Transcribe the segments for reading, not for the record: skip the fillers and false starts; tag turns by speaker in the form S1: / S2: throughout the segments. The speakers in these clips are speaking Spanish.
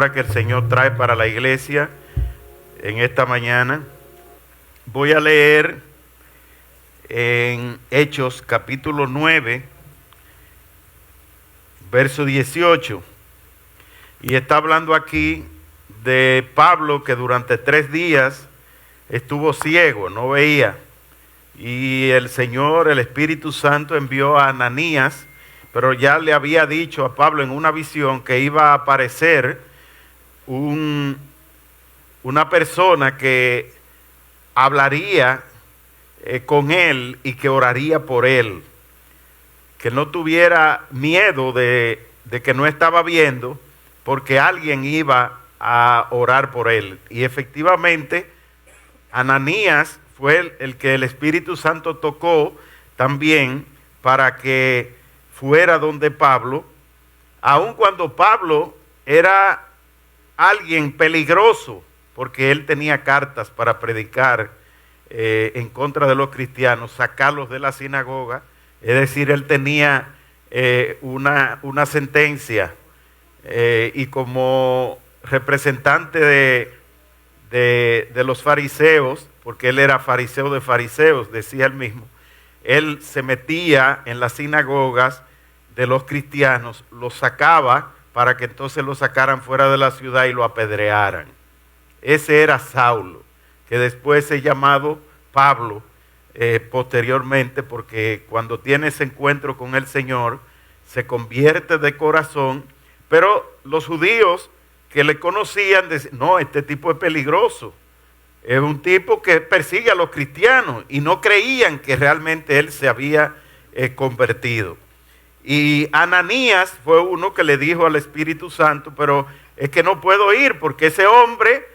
S1: Que el Señor trae para la iglesia en esta mañana. Voy a leer en Hechos capítulo 9, verso 18. Y está hablando aquí de Pablo, que durante 3 días estuvo ciego, no veía. Y el Señor, el Espíritu Santo, envió a Ananías, pero ya le había dicho a Pablo en una visión que iba a aparecer una persona que hablaría con él y que oraría por él, que no tuviera miedo de que no estaba viendo, porque alguien iba a orar por él. Y efectivamente Ananías fue el que el Espíritu Santo tocó también para que fuera donde Pablo, aun cuando Pablo era alguien peligroso, porque él tenía cartas para predicar en contra de los cristianos, sacarlos de la sinagoga. Es decir, él tenía una sentencia y como representante de los fariseos, porque él era fariseo de fariseos, decía él mismo, él se metía en las sinagogas de los cristianos, los sacaba para que entonces lo sacaran fuera de la ciudad y lo apedrearan. Ese era Saulo, que después es llamado Pablo posteriormente, porque cuando tiene ese encuentro con el Señor, se convierte de corazón. Pero los judíos que le conocían decían: no, este tipo es peligroso, es un tipo que persigue a los cristianos, y no creían que realmente él se había convertido. Y Ananías fue uno que le dijo al Espíritu Santo: pero es que no puedo ir porque ese hombre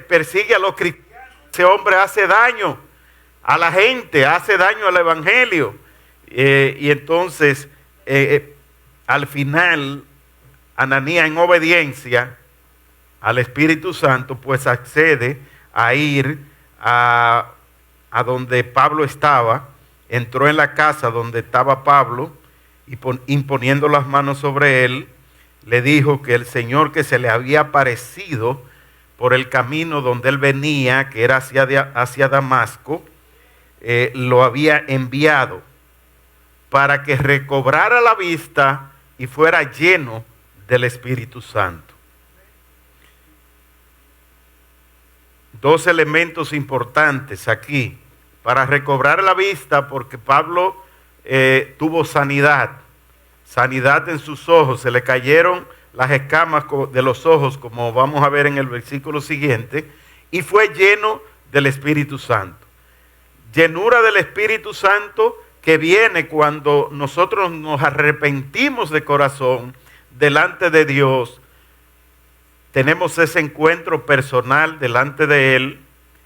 S1: persigue a los cristianos, ese hombre hace daño a la gente, hace daño al evangelio. Y entonces al final Ananías, en obediencia al Espíritu Santo, pues accede a ir a donde Pablo estaba. Entró en la casa donde estaba Pablo y imponiendo las manos sobre él, le dijo que el Señor, que se le había aparecido por el camino donde él venía, que era hacia Damasco, lo había enviado para que recobrara la vista y fuera lleno del Espíritu Santo. 2 elementos importantes aquí para recobrar la vista, porque Pablo tuvo sanidad en sus ojos, se le cayeron las escamas de los ojos, como vamos a ver en el versículo siguiente, y fue lleno del Espíritu Santo. Llenura del Espíritu Santo que viene cuando nosotros nos arrepentimos de corazón delante de Dios, tenemos ese encuentro personal delante de Él,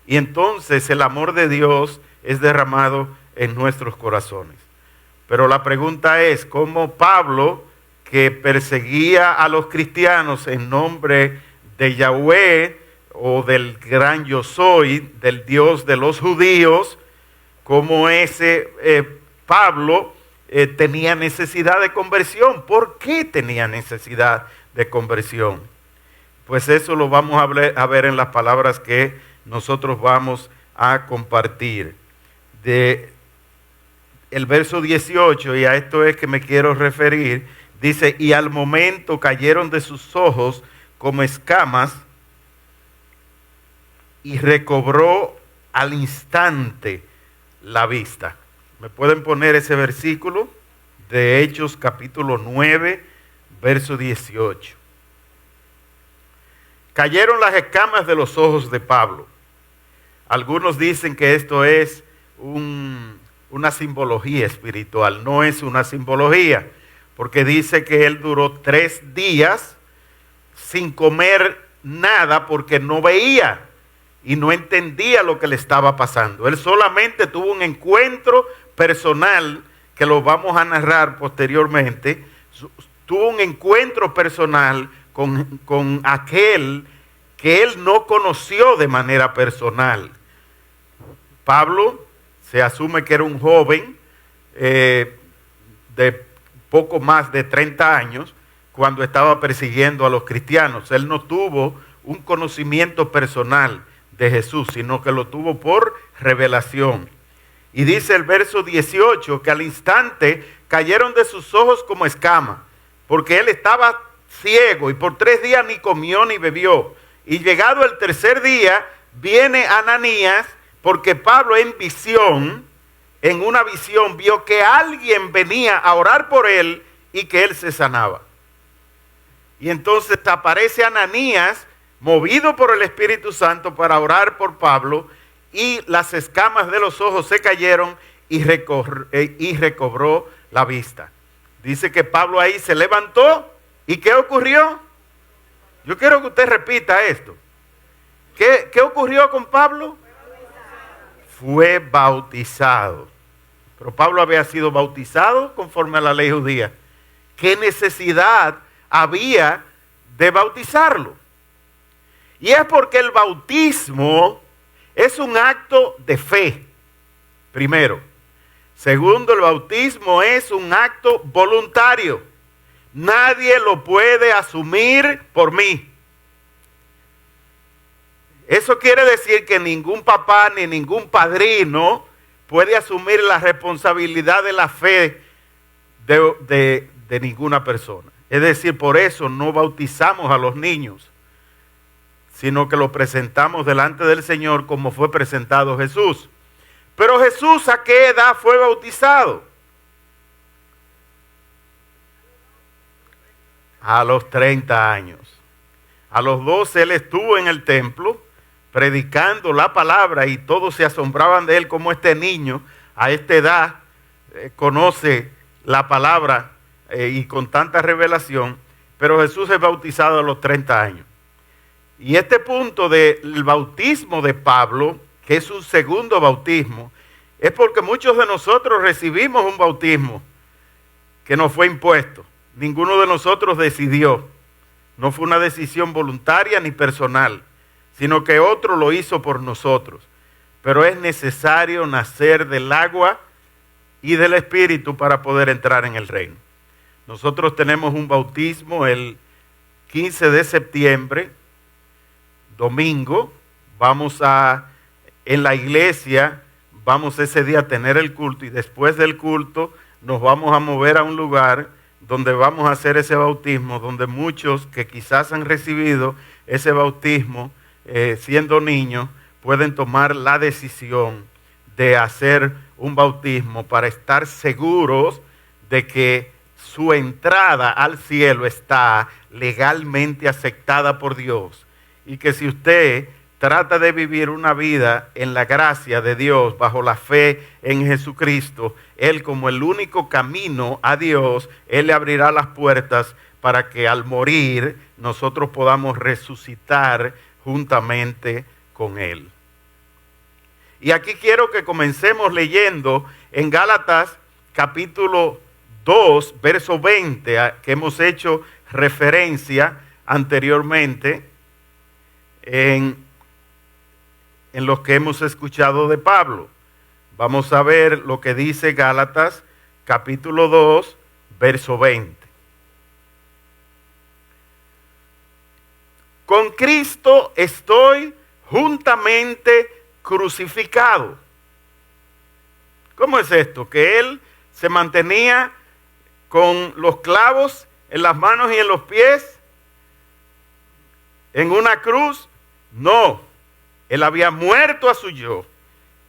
S1: y entonces el amor de Dios es derramado en nuestros corazones. Pero la pregunta es: ¿cómo Pablo, que perseguía a los cristianos en nombre de Yahweh o del gran yo soy, del Dios de los judíos, cómo ese Pablo tenía necesidad de conversión? ¿Por qué tenía necesidad de conversión? Pues eso lo vamos a ver en las palabras que nosotros vamos a compartir. El verso 18, y a esto es que me quiero referir, dice: y al momento cayeron de sus ojos como escamas, y recobró al instante la vista. ¿Me pueden poner ese versículo de Hechos capítulo 9, verso 18? Cayeron las escamas de los ojos de Pablo. Algunos dicen que esto es una simbología espiritual. No es una simbología, porque dice que él duró 3 días sin comer nada porque no veía y no entendía lo que le estaba pasando. Él solamente tuvo un encuentro personal, que lo vamos a narrar posteriormente. Tuvo un encuentro personal con aquel que él no conoció de manera personal. Pablo se asume que era un joven de poco más de 30 años, cuando estaba persiguiendo a los cristianos. Él no tuvo un conocimiento personal de Jesús, sino que lo tuvo por revelación. Y dice el verso 18 que al instante cayeron de sus ojos como escamas, porque él estaba ciego y por 3 días ni comió ni bebió. Y llegado el tercer día, viene Ananías, porque Pablo en una visión, vio que alguien venía a orar por él y que él se sanaba. Y entonces aparece Ananías, movido por el Espíritu Santo para orar por Pablo, y las escamas de los ojos se cayeron y recobró la vista. Dice que Pablo ahí se levantó. ¿Y qué ocurrió? Yo quiero que usted repita esto. ¿Qué ocurrió con Pablo? Fue bautizado. Pero Pablo había sido bautizado conforme a la ley judía. ¿Qué necesidad había de bautizarlo? Y es porque el bautismo es un acto de fe, primero. Segundo, el bautismo es un acto voluntario. Nadie lo puede asumir por mí. Eso quiere decir que ningún papá ni ningún padrino puede asumir la responsabilidad de la fe de ninguna persona. Es decir, por eso no bautizamos a los niños, sino que los presentamos delante del Señor como fue presentado Jesús. Pero Jesús, ¿a qué edad fue bautizado? A los 30 años. A los 12 él estuvo en el templo predicando la palabra y todos se asombraban de él, como este niño a esta edad conoce la palabra y con tanta revelación. Pero Jesús es bautizado a los 30 años. Y este punto del bautismo de Pablo, que es un segundo bautismo, es porque muchos de nosotros recibimos un bautismo que nos fue impuesto. Ninguno de nosotros decidió. No fue una decisión voluntaria ni personal, sino que otro lo hizo por nosotros. Pero es necesario nacer del agua y del Espíritu para poder entrar en el reino. Nosotros tenemos un bautismo el 15 de septiembre, domingo. En la iglesia, vamos ese día a tener el culto y después del culto nos vamos a mover a un lugar donde vamos a hacer ese bautismo, donde muchos que quizás han recibido ese bautismo siendo niños, pueden tomar la decisión de hacer un bautismo para estar seguros de que su entrada al cielo está legalmente aceptada por Dios. Y que si usted trata de vivir una vida en la gracia de Dios, bajo la fe en Jesucristo, Él como el único camino a Dios, Él le abrirá las puertas para que al morir nosotros podamos resucitar juntamente con Él. Y aquí quiero que comencemos leyendo en Gálatas capítulo 2, verso 20, que hemos hecho referencia anteriormente en lo que hemos escuchado de Pablo. Vamos a ver lo que dice Gálatas capítulo 2, verso 20. Con Cristo estoy juntamente crucificado. ¿Cómo es esto? Que Él se mantenía con los clavos en las manos y en los pies en una cruz. No, Él había muerto a su yo.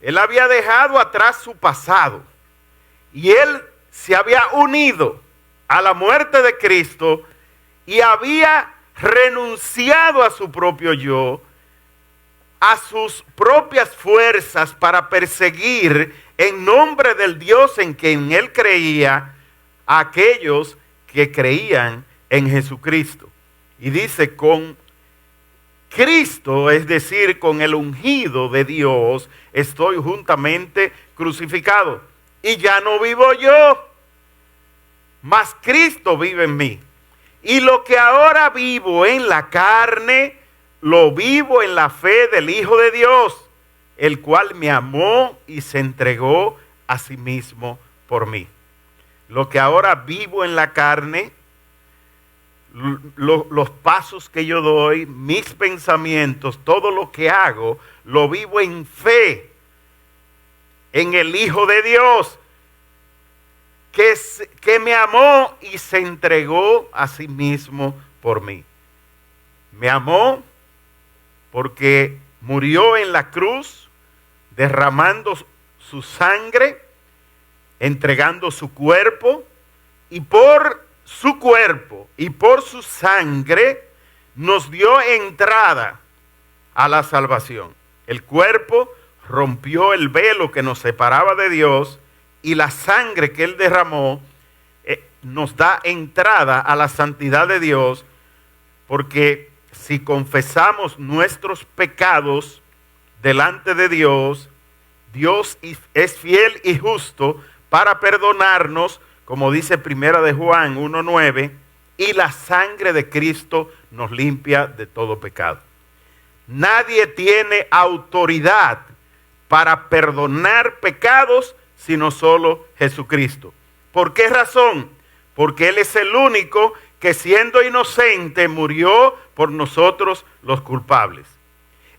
S1: Él había dejado atrás su pasado. Y Él se había unido a la muerte de Cristo y había renunciado a su propio yo, a sus propias fuerzas para perseguir en nombre del Dios en quien Él creía a aquellos que creían en Jesucristo. Y dice, con Cristo, es decir, con el ungido de Dios, estoy juntamente crucificado. Y ya no vivo yo, mas Cristo vive en mí. Y lo que ahora vivo en la carne, lo vivo en la fe del Hijo de Dios, el cual me amó y se entregó a sí mismo por mí. Lo que ahora vivo en la carne, los pasos que yo doy, mis pensamientos, todo lo que hago, lo vivo en fe, en el Hijo de Dios, que me amó y se entregó a sí mismo por mí. Me amó porque murió en la cruz, derramando su sangre, entregando su cuerpo, y por su cuerpo y por su sangre nos dio entrada a la salvación. El cuerpo rompió el velo que nos separaba de Dios, y la sangre que Él derramó nos da entrada a la santidad de Dios, porque si confesamos nuestros pecados delante de Dios, Dios es fiel y justo para perdonarnos, como dice Primera de Juan 1:9, y la sangre de Cristo nos limpia de todo pecado. Nadie tiene autoridad para perdonar pecados sino solo Jesucristo. ¿Por qué razón? Porque Él es el único que, siendo inocente, murió por nosotros los culpables.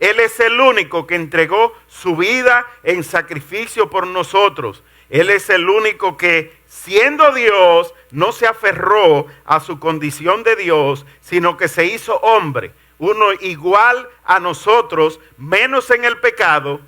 S1: Él es el único que entregó su vida en sacrificio por nosotros. Él es el único que, siendo Dios, no se aferró a su condición de Dios, sino que se hizo hombre, uno igual a nosotros, menos en el pecado,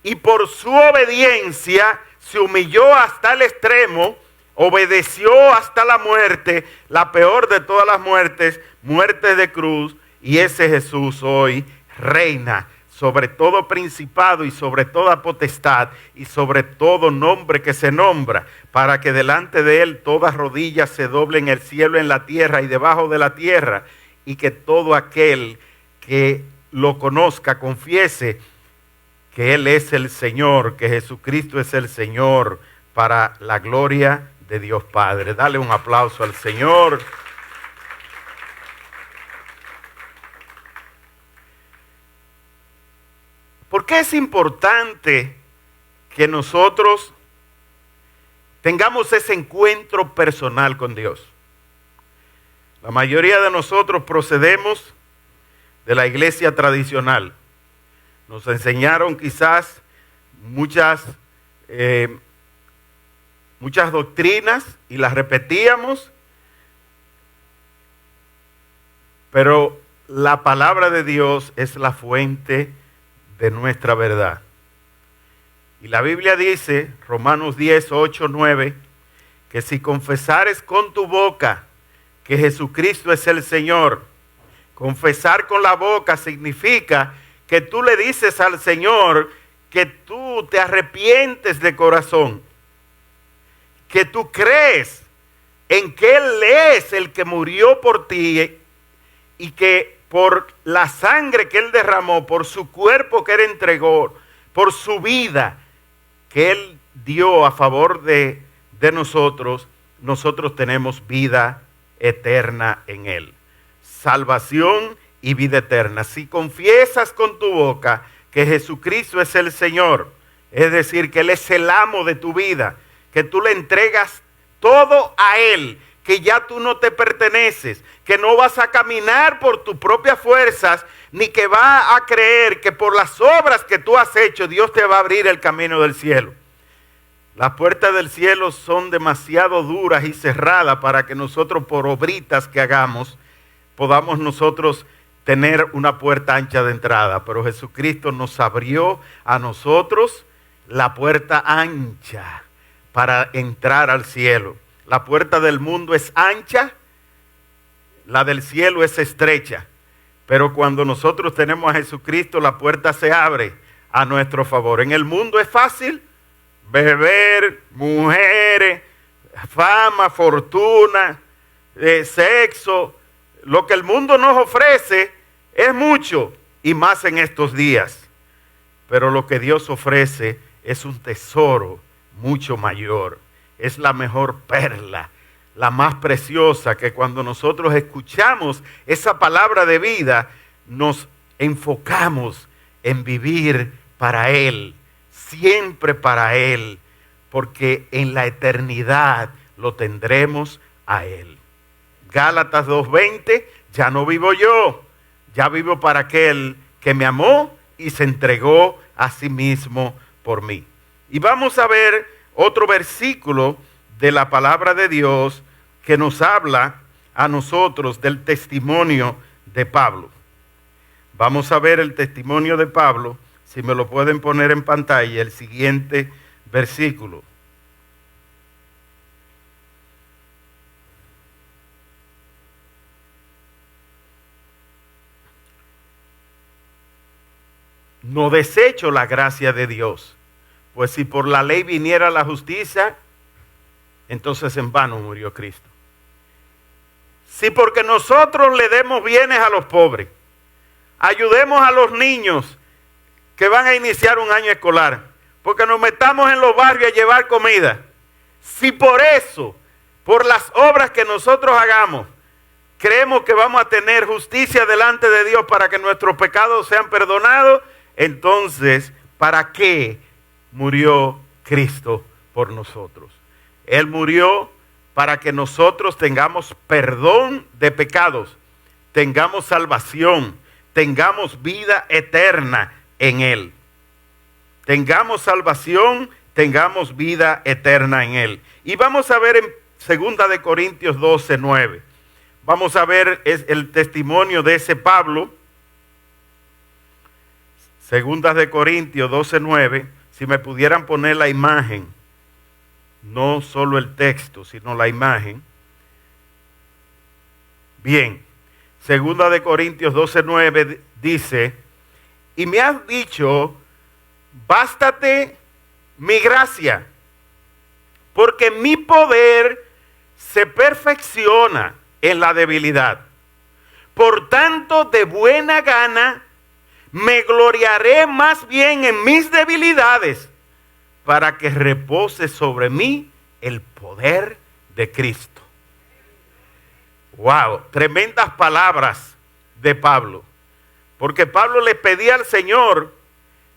S1: y por su obediencia se humilló hasta el extremo, obedeció hasta la muerte, la peor de todas las muertes, muerte de cruz, y ese Jesús hoy reina sobre todo principado y sobre toda potestad y sobre todo nombre que se nombra, para que delante de Él todas rodillas se doblen en el cielo, en la tierra y debajo de la tierra, y que todo aquel que lo conozca confiese que Él es el Señor, que Jesucristo es el Señor, para la gloria de Dios Padre. Dale un aplauso al Señor. ¿Por qué es importante que nosotros tengamos ese encuentro personal con Dios? La mayoría de nosotros procedemos de la iglesia tradicional. Nos enseñaron quizás muchas doctrinas y las repetíamos, pero la palabra de Dios es la fuente de nuestra verdad. Y la Biblia dice, Romanos 10, 8, 9, que si confesares con tu boca que Jesucristo es el Señor, confesar con la boca significa que tú le dices al Señor que tú te arrepientes de corazón, que tú crees en que Él es el que murió por ti y que por la sangre que Él derramó, por su cuerpo que Él entregó, por su vida que Él dio a favor de nosotros, nosotros tenemos vida eterna en Él. Salvación y vida eterna. Si confiesas con tu boca que Jesucristo es el Señor, es decir, que Él es el amo de tu vida, que tú le entregas todo a Él, que ya tú no te perteneces, que no vas a caminar por tus propias fuerzas, ni que vas a creer que por las obras que tú has hecho, Dios te va a abrir el camino del cielo. Las puertas del cielo son demasiado duras y cerradas para que nosotros, por obritas que hagamos, podamos nosotros tener una puerta ancha de entrada. Pero Jesucristo nos abrió a nosotros la puerta ancha para entrar al cielo. La puerta del mundo es ancha, la del cielo es estrecha. Pero cuando nosotros tenemos a Jesucristo, la puerta se abre a nuestro favor. En el mundo es fácil beber, mujeres, fama, fortuna, sexo. Lo que el mundo nos ofrece es mucho, y más en estos días. Pero lo que Dios ofrece es un tesoro mucho mayor. Es la mejor perla, la más preciosa, que cuando nosotros escuchamos esa palabra de vida, nos enfocamos en vivir para Él, siempre para Él, porque en la eternidad lo tendremos a Él. Gálatas 2:20, ya no vivo yo, ya vivo para aquel que me amó y se entregó a sí mismo por mí. Y vamos a ver otro versículo de la palabra de Dios que nos habla a nosotros del testimonio de Pablo. Vamos a ver el testimonio de Pablo, si me lo pueden poner en pantalla, el siguiente versículo. No desecho la gracia de Dios, pues si por la ley viniera la justicia, entonces en vano murió Cristo. Si porque nosotros le demos bienes a los pobres, ayudemos a los niños que van a iniciar un año escolar, porque nos metamos en los barrios a llevar comida, si por eso, por las obras que nosotros hagamos, creemos que vamos a tener justicia delante de Dios para que nuestros pecados sean perdonados, entonces, ¿para qué murió Cristo por nosotros? Él murió para que nosotros tengamos perdón de pecados, tengamos salvación, tengamos vida eterna en Él. Tengamos salvación, tengamos vida eterna en Él. Y vamos a ver en 2 de Corintios 12:9. Vamos a ver el testimonio de ese Pablo. 2 de Corintios 12:9, si me pudieran poner la imagen, no solo el texto, sino la imagen. Bien, 2 de Corintios 12:9 dice, y me has dicho, bástate mi gracia, porque mi poder se perfecciona en la debilidad. Por tanto, de buena gana, me gloriaré más bien en mis debilidades, para que repose sobre mí el poder de Cristo. Wow, tremendas palabras de Pablo. Porque Pablo le pedía al Señor,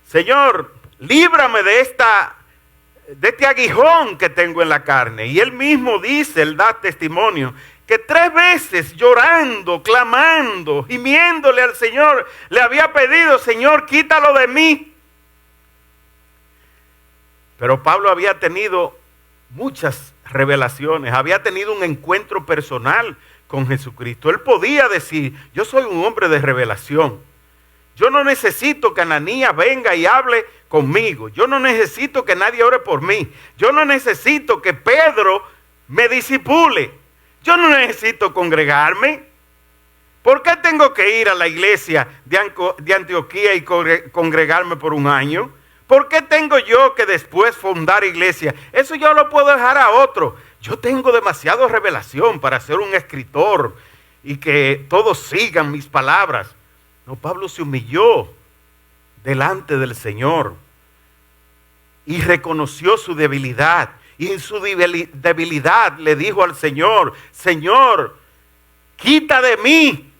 S1: Señor, líbrame de este aguijón que tengo en la carne. Y él mismo dice, él da testimonio, que 3 veces llorando, clamando, gimiéndole al Señor, le había pedido, Señor, quítalo de mí. Pero Pablo había tenido muchas revelaciones, había tenido un encuentro personal con Jesucristo. Él podía decir, yo soy un hombre de revelación. Yo no necesito que Ananías venga y hable conmigo. Yo no necesito que nadie ore por mí. Yo no necesito que Pedro me disipule. Yo no necesito congregarme. ¿Por qué tengo que ir a la iglesia de Antioquía y congregarme por un año? ¿Por qué tengo yo que después fundar iglesia? Eso yo lo puedo dejar a otro. Yo tengo demasiada revelación para ser un escritor y que todos sigan mis palabras. No, Pablo se humilló delante del Señor y reconoció su debilidad. Y en su debilidad le dijo al Señor, Señor, quita de mí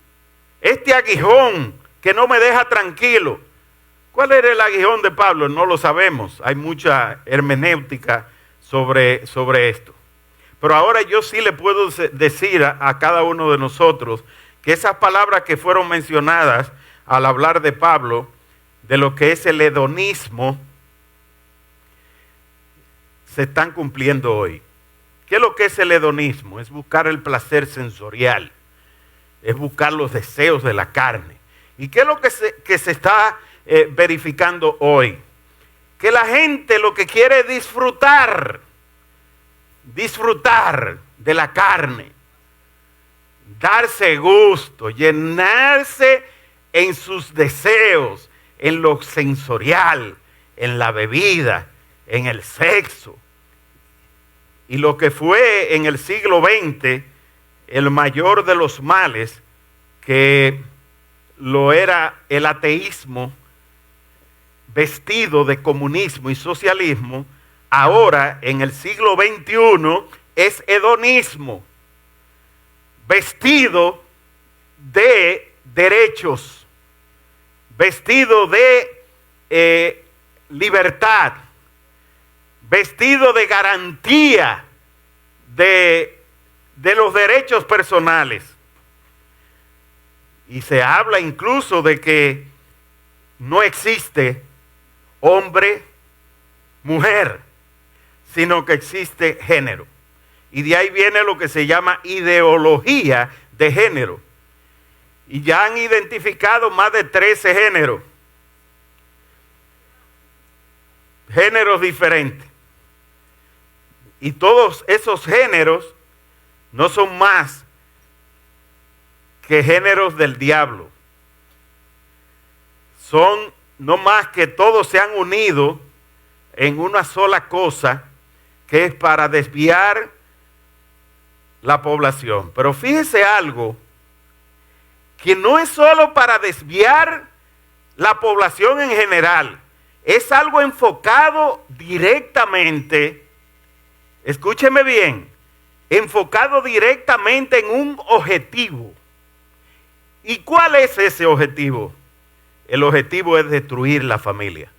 S1: este aguijón que no me deja tranquilo. ¿Cuál era el aguijón de Pablo? No lo sabemos. Hay mucha hermenéutica sobre esto. Pero ahora yo sí le puedo decir a cada uno de nosotros que esas palabras que fueron mencionadas al hablar de Pablo, de lo que es el hedonismo, se están cumpliendo hoy. ¿Qué es lo que es el hedonismo? Es buscar el placer sensorial, es buscar los deseos de la carne. ¿Y qué es lo que se está verificando hoy? Que la gente lo que quiere es disfrutar de la carne, darse gusto, llenarse en sus deseos, en lo sensorial, en la bebida, en el sexo. Y lo que fue en el siglo XX el mayor de los males, que lo era el ateísmo vestido de comunismo y socialismo, ahora en el siglo XXI es hedonismo vestido de derechos, vestido de libertad, vestido de garantía de de los derechos personales. Y se habla incluso de que no existe hombre, mujer, sino que existe género. Y de ahí viene lo que se llama ideología de género. Y ya han identificado más de 13 géneros. Géneros diferentes. Y todos esos géneros no son más que géneros del diablo. Son no más que todos se han unido en una sola cosa, que es para desviar la población. Pero fíjese algo, que no es solo para desviar la población en general, es algo enfocado directamente, escúcheme bien, enfocado directamente en un objetivo. ¿Y cuál es ese objetivo? El objetivo es destruir la familia.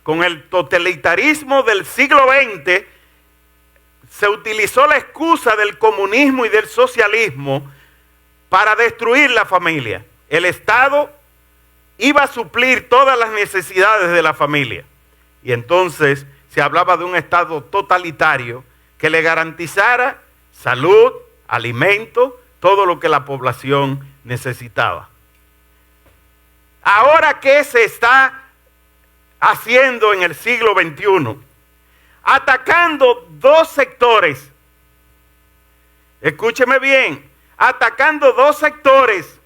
S1: Con el totalitarismo del siglo XX se utilizó la excusa del comunismo y del socialismo para destruir la familia. El Estado iba a suplir todas las necesidades de la familia. Y entonces se hablaba de un Estado totalitario que le garantizara salud, alimento, todo lo que la población necesitaba. Ahora, ¿qué se está haciendo en el siglo XXI? Atacando dos sectores. Escúcheme bien, atacando dos sectores.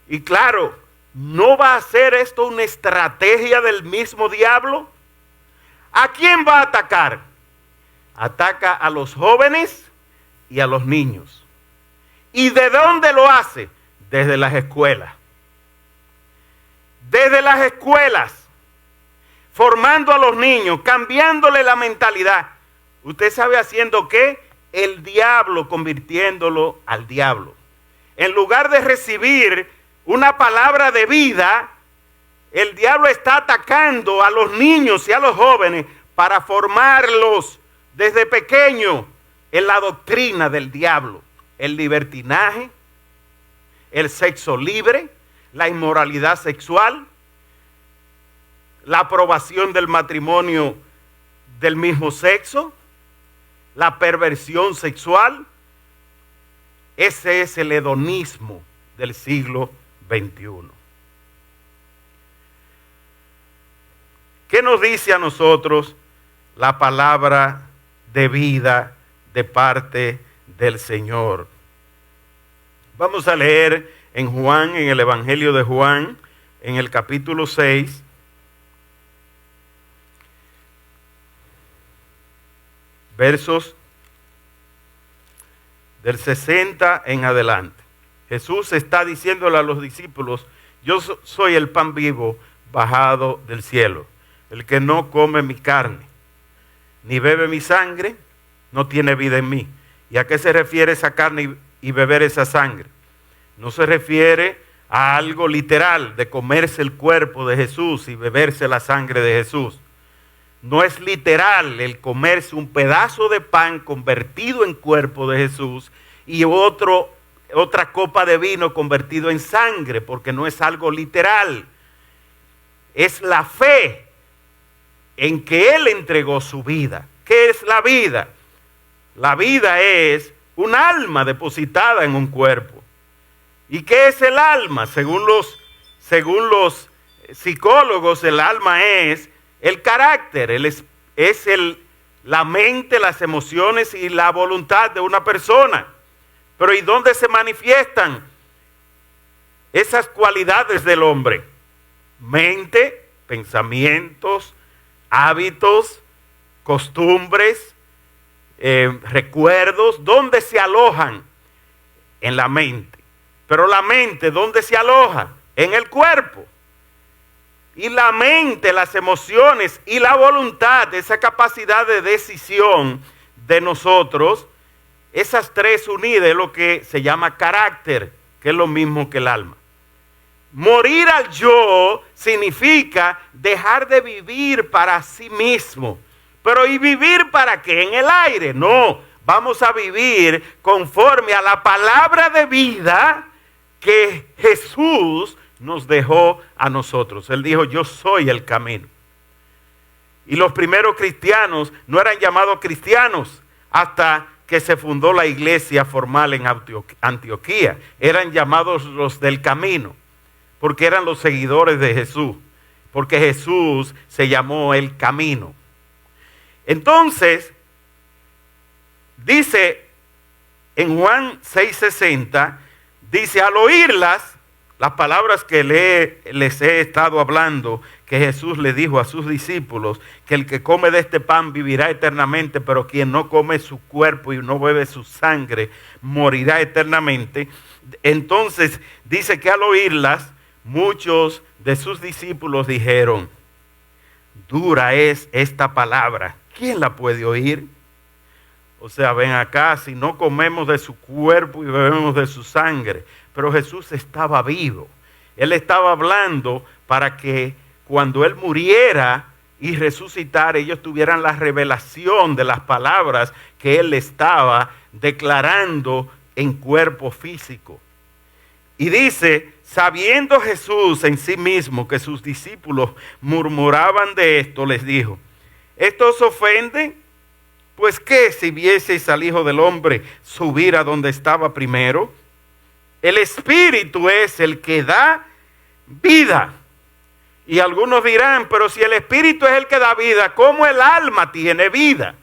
S1: Y claro, ¿no va a ser esto una estrategia del mismo diablo? ¿A quién va a atacar? Ataca a los jóvenes y a los niños. ¿Y de dónde lo hace? Desde las escuelas. Desde las escuelas, formando a los niños, cambiándole la mentalidad. ¿Usted sabe haciendo qué? El diablo convirtiéndolo al diablo. En lugar de recibir una palabra de vida, el diablo está atacando a los niños y a los jóvenes para formarlos desde pequeños en la doctrina del diablo. El libertinaje, el sexo libre, la inmoralidad sexual, la aprobación del matrimonio del mismo sexo, la perversión sexual. Ese es el hedonismo del siglo XXI. ¿Qué nos dice a nosotros la palabra de vida de parte del Señor? Vamos a leer en Juan, en el Evangelio de Juan, en el capítulo 6, versos del 60 en adelante. Jesús está diciéndole a los discípulos: yo soy el pan vivo bajado del cielo. El que no come mi carne ni bebe mi sangre no tiene vida en mí. ¿Y a qué se refiere esa carne y beber esa sangre? No se refiere a algo literal de comerse el cuerpo de Jesús y beberse la sangre de Jesús. No es literal el comerse un pedazo de pan convertido en cuerpo de Jesús y otra copa de vino convertido en sangre, porque no es algo literal. Es la fe en que Él entregó su vida. ¿Qué es la vida? La vida es un alma depositada en un cuerpo. ¿Y qué es el alma? Según los psicólogos, el alma es el carácter, es la mente, las emociones y la voluntad de una persona. Pero ¿y dónde se manifiestan esas cualidades del hombre? Mente, pensamientos, hábitos, costumbres, recuerdos. ¿Dónde se alojan? En la mente. Pero la mente, ¿dónde se aloja? En el cuerpo. Y la mente, las emociones y la voluntad, esa capacidad de decisión de nosotros, esas tres unidas es lo que se llama carácter, que es lo mismo que el alma. Morir al yo significa dejar de vivir para sí mismo. Pero ¿y vivir para qué? En el aire. No, vamos a vivir conforme a la palabra de vida que Jesús nos dejó a nosotros. Él dijo, yo soy el camino. Y los primeros cristianos no eran llamados cristianos hasta que se fundó la iglesia formal en Antioquía. Eran llamados los del camino, porque eran los seguidores de Jesús, porque Jesús se llamó el camino. Entonces, dice en Juan 6:60, dice, al oírlas, las palabras que les he estado hablando, que Jesús le dijo a sus discípulos, que el que come de este pan vivirá eternamente, pero quien no come su cuerpo y no bebe su sangre, morirá eternamente. Entonces dice que al oírlas, muchos de sus discípulos dijeron, dura es esta palabra, ¿quién la puede oír? O sea, ven acá, si no comemos de su cuerpo y bebemos de su sangre. Pero Jesús estaba vivo. Él estaba hablando para que cuando Él muriera y resucitara, ellos tuvieran la revelación de las palabras que Él estaba declarando en cuerpo físico. Y dice, sabiendo Jesús en sí mismo que sus discípulos murmuraban de esto, les dijo, ¿esto os ofende? Pues qué si vieseis al Hijo del Hombre subir a donde estaba primero. El Espíritu es el que da vida. Y algunos dirán, pero si el Espíritu es el que da vida, ¿cómo el alma tiene vida?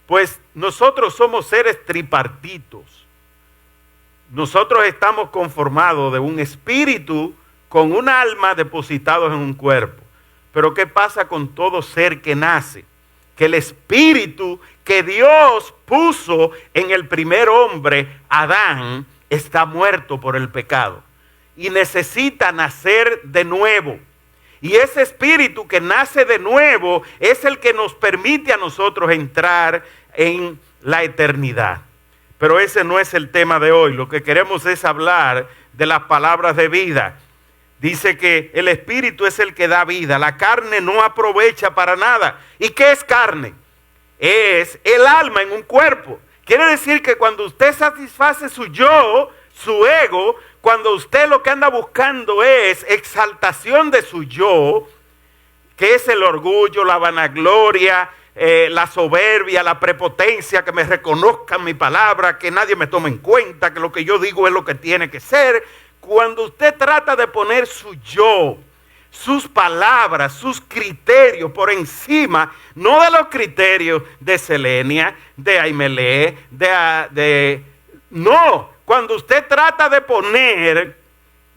S1: Pues nosotros somos seres tripartitos. Nosotros estamos conformados de un espíritu con un alma depositados en un cuerpo. Pero ¿qué pasa con todo ser que nace? Que el espíritu que Dios puso en el primer hombre, Adán, está muerto por el pecado y necesita nacer de nuevo. Y ese espíritu que nace de nuevo es el que nos permite a nosotros entrar en la eternidad. Pero ese no es el tema de hoy. Lo que queremos es hablar de las palabras de vida. Dice que el espíritu es el que da vida. La carne no aprovecha para nada. ¿Y qué es carne? Es el alma en un cuerpo. Quiere decir que cuando usted satisface su yo, su ego, cuando usted lo que anda buscando es exaltación de su yo, que es el orgullo, la vanagloria, la soberbia, la prepotencia, que me reconozcan mi palabra, que nadie me tome en cuenta, que lo que yo digo es lo que tiene que ser. Cuando usted trata de poner su yo, sus palabras, sus criterios por encima, no de los criterios de Selenia, de Aimelé, no, cuando usted trata de poner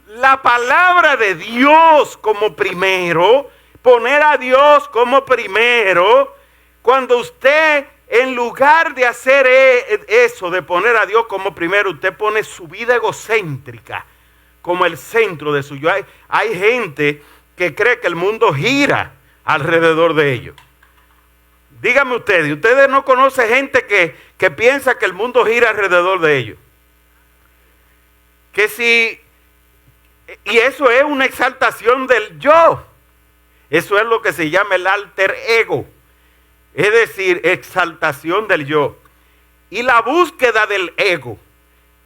S1: la palabra de Dios como primero, poner a Dios como primero, cuando usted en lugar de hacer eso, de poner a Dios como primero, usted pone su vida egocéntrica como el centro de su yo. Hay gente que cree que el mundo gira alrededor de ellos. Díganme ustedes no conocen gente que piensa que el mundo gira alrededor de ellos. Y eso es una exaltación del yo. Eso es lo que se llama el alter ego. Es decir, exaltación del yo. Y la búsqueda del ego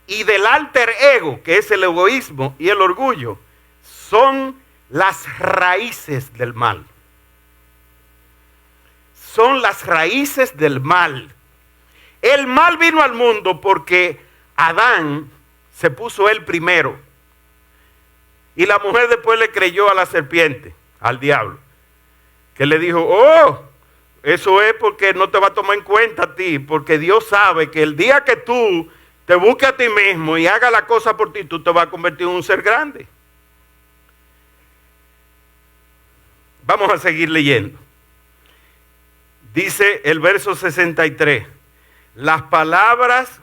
S1: y del alter ego, que es el egoísmo y el orgullo, son las raíces del mal. Son las raíces del mal. El mal vino al mundo porque Adán se puso él primero. Y la mujer después le creyó a la serpiente, al diablo, que le dijo, eso es porque no te va a tomar en cuenta a ti, porque Dios sabe que el día que tú te busques a ti mismo y hagas la cosa por ti, tú te vas a convertir en un ser grande. Vamos a seguir leyendo. Dice el verso 63, las palabras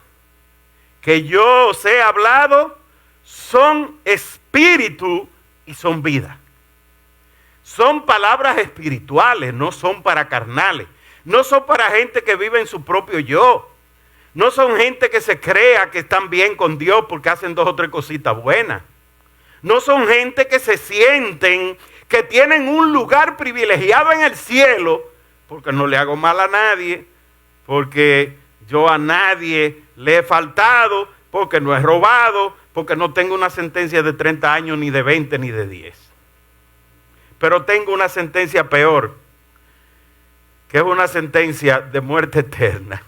S1: que yo os he hablado son espíritu y son vida. Son palabras espirituales, no son para carnales. No son para gente que vive en su propio yo. No son gente que se crea que están bien con Dios porque hacen 2 o 3 cositas buenas. No son gente que se sienten que tienen un lugar privilegiado en el cielo porque no le hago mal a nadie, porque Yo a nadie le he faltado porque no he robado, porque no tengo una sentencia de 30 años, ni de 20, ni de 10. Pero tengo una sentencia peor, que es una sentencia de muerte eterna.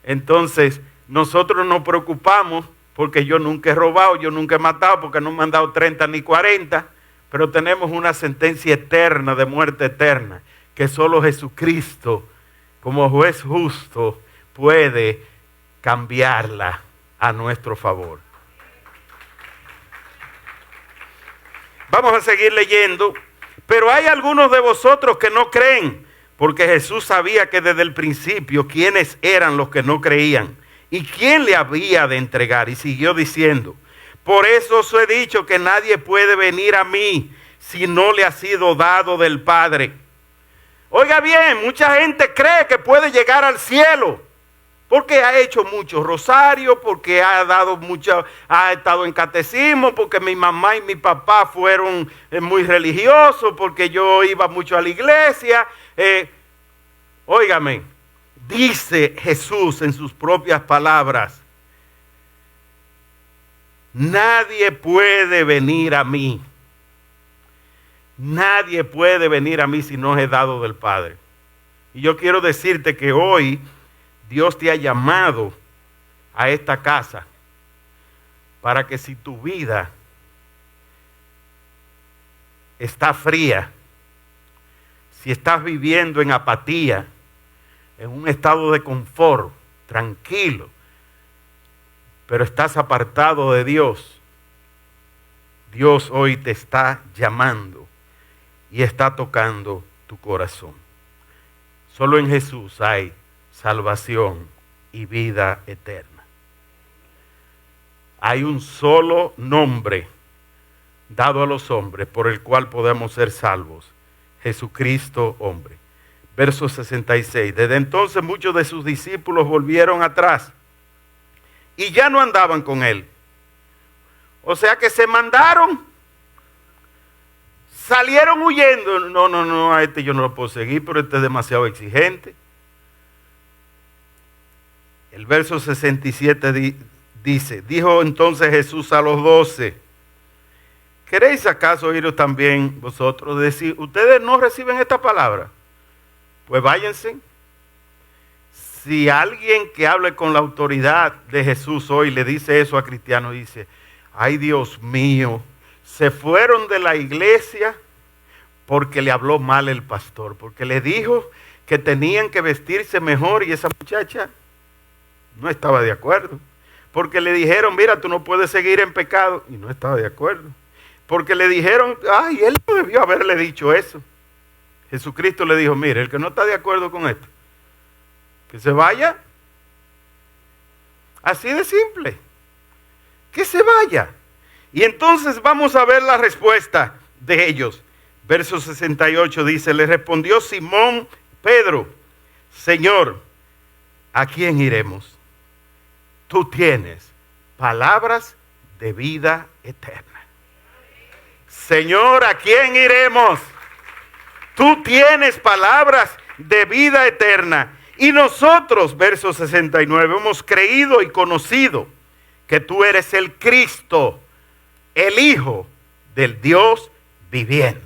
S1: Entonces, nosotros nos preocupamos porque yo nunca he robado, yo nunca he matado, porque no me han dado 30 ni 40, pero tenemos una sentencia eterna de muerte eterna, que solo Jesucristo, como juez justo, puede cambiarla a nuestro favor. Vamos a seguir leyendo. Pero hay algunos de vosotros que no creen, porque Jesús sabía que desde el principio quiénes eran los que no creían y quién le había de entregar. Y siguió diciendo: por eso os he dicho que nadie puede venir a mí si no le ha sido dado del Padre. Oiga bien, mucha gente cree que puede llegar al cielo porque ha hecho muchos rosarios, porque ha estado en catecismo, porque mi mamá y mi papá fueron muy religiosos, porque yo iba mucho a la iglesia. Óigame, dice Jesús en sus propias palabras: nadie puede venir a mí. Nadie puede venir a mí si no es dado del Padre. Y yo quiero decirte que hoy Dios te ha llamado a esta casa para que si tu vida está fría, si estás viviendo en apatía, en un estado de confort, tranquilo, pero estás apartado de Dios, Dios hoy te está llamando y está tocando tu corazón. Solo en Jesús hay salvación y vida eterna. Hay un solo nombre dado a los hombres por el cual podemos ser salvos: Jesucristo hombre. Verso 66. Desde entonces muchos de sus discípulos volvieron atrás y ya no andaban con él. O sea que se mandaron, salieron huyendo. No, a este yo no lo puedo seguir, pero este es demasiado exigente. El verso 67 dice: dijo entonces Jesús a los 12: ¿queréis acaso iros también vosotros? Decir, ¿ustedes no reciben esta palabra? Pues váyanse. Si alguien que hable con la autoridad de Jesús hoy le dice eso a cristianos, dice: ay, Dios mío, se fueron de la iglesia porque le habló mal el pastor, porque le dijo que tenían que vestirse mejor y esa muchacha no estaba de acuerdo. Porque le dijeron: mira, tú no puedes seguir en pecado, y no estaba de acuerdo. Porque le dijeron: ay, él no debió haberle dicho eso. Jesucristo le dijo: mire, el que no está de acuerdo con esto, que se vaya. Así de simple. Que se vaya. Y entonces vamos a ver la respuesta de ellos. Verso 68 dice: le respondió Simón Pedro: Señor, ¿a quién iremos? Tú tienes palabras de vida eterna. Señor, ¿a quién iremos? Tú tienes palabras de vida eterna. Y nosotros, verso 69, hemos creído y conocido que tú eres el Cristo, el Hijo del Dios viviente.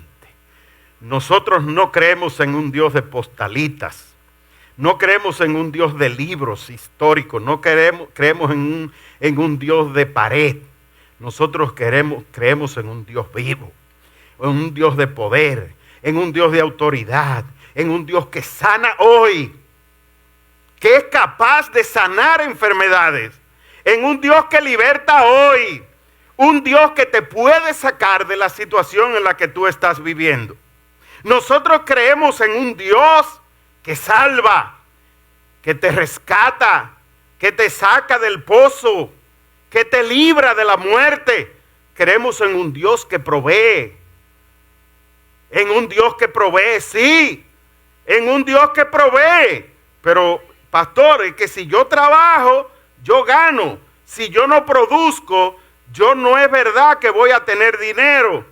S1: Nosotros no creemos en un Dios de postalitas. No creemos en un Dios de libros históricos. No creemos en un Dios de pared. Nosotros creemos en un Dios vivo, en un Dios de poder, en un Dios de autoridad, en un Dios que sana hoy, que es capaz de sanar enfermedades, en un Dios que liberta hoy, un Dios que te puede sacar de la situación en la que tú estás viviendo. Nosotros creemos en un Dios que salva, que te rescata, que te saca del pozo, que te libra de la muerte. Creemos en un Dios que provee. En un Dios que provee, sí. En un Dios que provee. Pero, pastor, es que si yo trabajo, yo gano. Si yo no produzco, yo no es verdad que voy a tener dinero.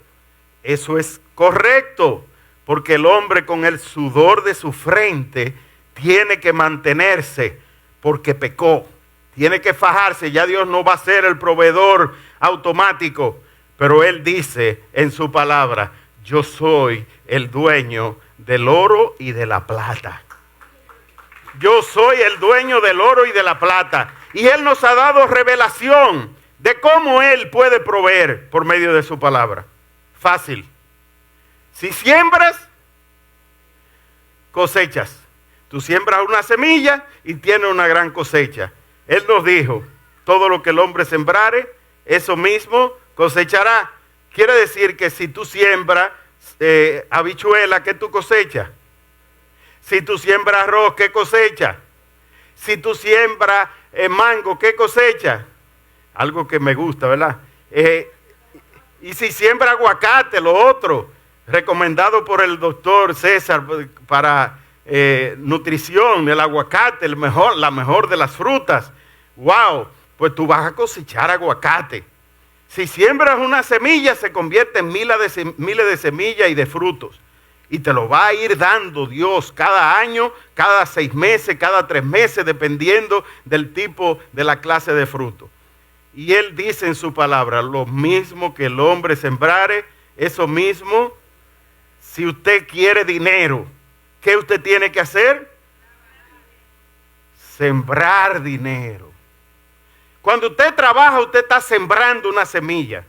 S1: Eso es correcto. Porque el hombre con el sudor de su frente tiene que mantenerse porque pecó. Tiene que fajarse. Ya Dios no va a ser el proveedor automático. Pero Él dice en su palabra, yo soy el dueño del oro y de la plata. Yo soy el dueño del oro y de la plata. Y Él nos ha dado revelación de cómo Él puede proveer por medio de su palabra. Fácil. Si siembras, cosechas. Tú siembras una semilla y tienes una gran cosecha. Él nos dijo, todo lo que el hombre sembrare, eso mismo cosechará. Quiere decir que si tú siembras habichuela, ¿qué tú cosechas? Si tú siembras arroz, ¿qué cosecha? Si tú siembras mango, ¿qué cosecha? Algo que me gusta, ¿verdad? Y si siembras aguacate, lo otro, recomendado por el doctor César para nutrición, el aguacate, la mejor de las frutas. ¡Wow! Pues tú vas a cosechar aguacate. Si siembras una semilla, se convierte en miles de semillas y de frutos. Y te lo va a ir dando Dios cada año, cada 6 meses, cada 3 meses, dependiendo del tipo de la clase de fruto. Y Él dice en su palabra, lo mismo que el hombre sembrare, eso mismo, si usted quiere dinero, ¿qué usted tiene que hacer? Sembrar dinero. Cuando usted trabaja, usted está sembrando una semilla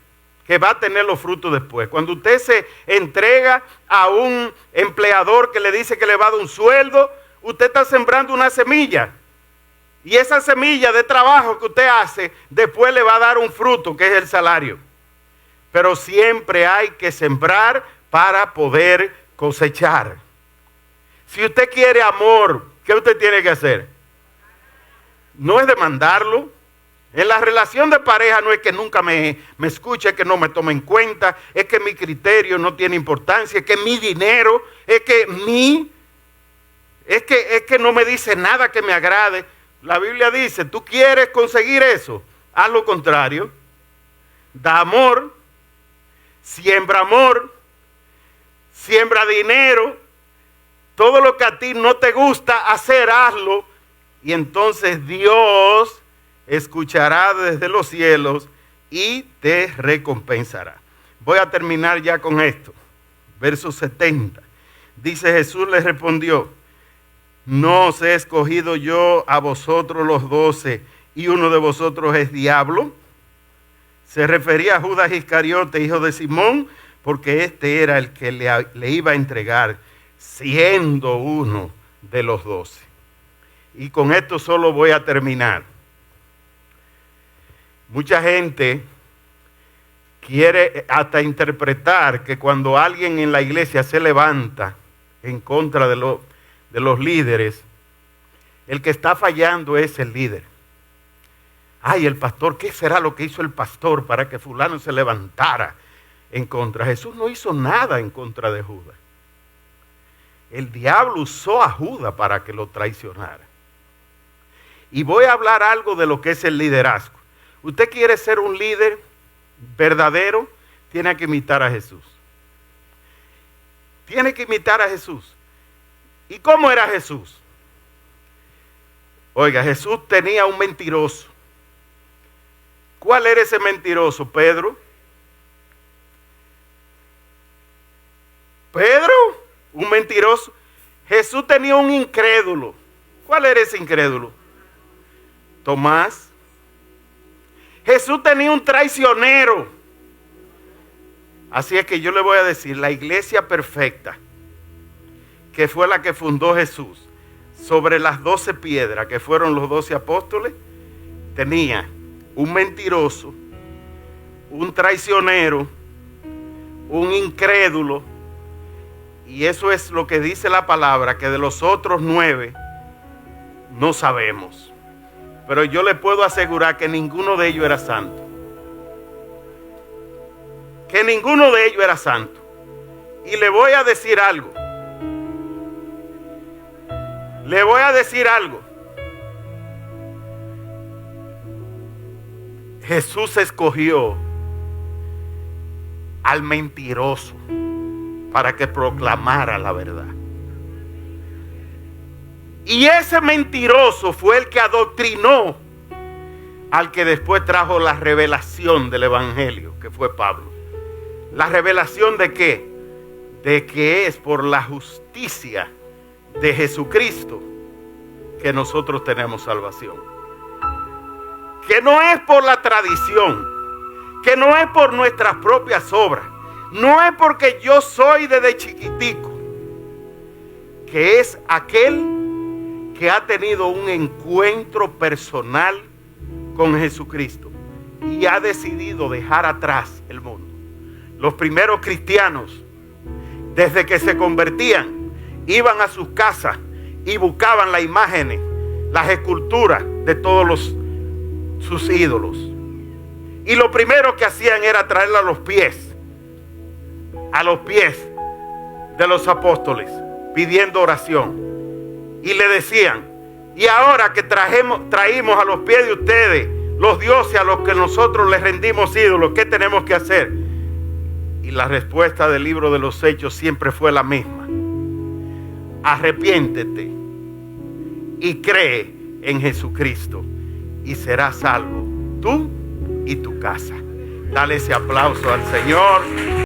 S1: que va a tener los frutos después. Cuando usted se entrega a un empleador que le dice que le va a dar un sueldo, usted está sembrando una semilla. Y esa semilla de trabajo que usted hace, después le va a dar un fruto, que es el salario. Pero siempre hay que sembrar para poder cosechar. Si usted quiere amor, ¿qué usted tiene que hacer? No es demandarlo. En la relación de pareja no es que nunca me escuche, es que no me tome en cuenta, es que mi criterio no tiene importancia, es que mi dinero, es que no me dice nada que me agrade. La Biblia dice, tú quieres conseguir eso, haz lo contrario. Da amor, siembra dinero, todo lo que a ti no te gusta hacer, hazlo. Y entonces Dios escuchará desde los cielos y te recompensará. Voy a terminar ya con esto. Verso 70. Dice, Jesús les respondió, ¿no os he escogido yo a vosotros los 12 y uno de vosotros es diablo? Se refería a Judas Iscariote, hijo de Simón, porque este era el que le iba a entregar, siendo uno de los 12. Y con esto solo voy a terminar. Mucha gente quiere hasta interpretar que cuando alguien en la iglesia se levanta en contra de los líderes, el que está fallando es el líder. Ay, el pastor, ¿qué será lo que hizo el pastor para que fulano se levantara en contra? Jesús no hizo nada en contra de Judas. El diablo usó a Judas para que lo traicionara. Y voy a hablar algo de lo que es el liderazgo. Usted quiere ser un líder verdadero, tiene que imitar a Jesús. Tiene que imitar a Jesús. ¿Y cómo era Jesús? Oiga, Jesús tenía un mentiroso. ¿Cuál era ese mentiroso? Pedro. Pedro, un mentiroso. Jesús tenía un incrédulo. ¿Cuál era ese incrédulo? Tomás. Jesús tenía un traicionero. Así es que yo le voy a decir, la iglesia perfecta, que fue la que fundó Jesús, sobre las 12 piedras que fueron los 12 apóstoles, tenía un mentiroso, un traicionero, un incrédulo, y eso es lo que dice la palabra, que de los otros 9 no sabemos. Pero yo le puedo asegurar que ninguno de ellos era santo. Que ninguno de ellos era santo. Y le voy a decir algo. Le voy a decir algo. Jesús escogió al mentiroso para que proclamara la verdad. Y ese mentiroso fue el que adoctrinó al que después trajo la revelación del evangelio, que fue Pablo. ¿La revelación de qué? De que es por la justicia de Jesucristo que nosotros tenemos salvación. Que no es por la tradición, que no es por nuestras propias obras, no es porque yo soy desde chiquitico, que es aquel que ha tenido un encuentro personal con Jesucristo y ha decidido dejar atrás el mundo. Los primeros cristianos, desde que se convertían, iban a sus casas y buscaban las imágenes, las esculturas de todos sus ídolos. Y lo primero que hacían era traerla a los pies de los apóstoles, pidiendo oración. Y le decían: y ahora que traímos a los pies de ustedes los dioses a los que nosotros les rendimos ídolos, ¿qué tenemos que hacer? Y la respuesta del libro de los Hechos siempre fue la misma: arrepiéntete y cree en Jesucristo y serás salvo tú y tu casa. Dale ese aplauso al Señor.